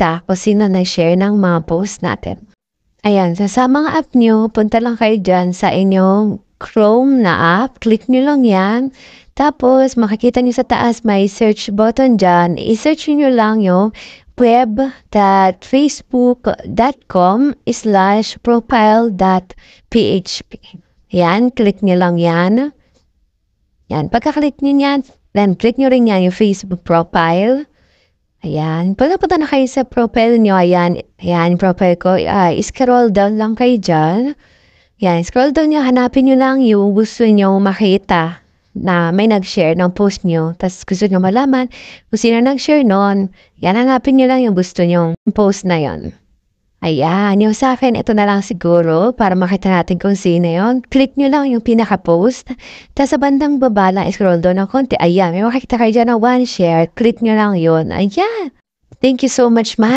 makita kung sino nag-share ng mga post natin. Ayan, sa mga app nyo, punta lang kayo dyan sa inyong Chrome na app. Click nyo lang yan. Tapos, makikita nyo sa taas may search button dyan. I-search nyo lang yung web.facebook.com/profile.php. Yan, click nyo lang yan. Yan, pagka-click nyo yan, then click nyo rin yan yung Facebook profile. Ayan, pagkapunta na kayo sa profile nyo, ayan, yung profile ko, scroll down lang kayo dyan. Yan, scroll down nyo, hanapin nyo lang yung gusto nyo makita na may nag-share ng post nyo. Tapos gusto nyo malaman kung sino nag-share nun. Yan, hanapin nyo lang yung gusto nyo post na yon. Ayan, yung sa akin, ito na lang siguro para makita natin kung sino yon. Click nyo lang yung pinaka-post. Tapos sa bandang baba lang, scroll down ng konti. Ayan, may makikita kayo dyan na one share. Click nyo lang yun. Ayan. Thank you so much, ma.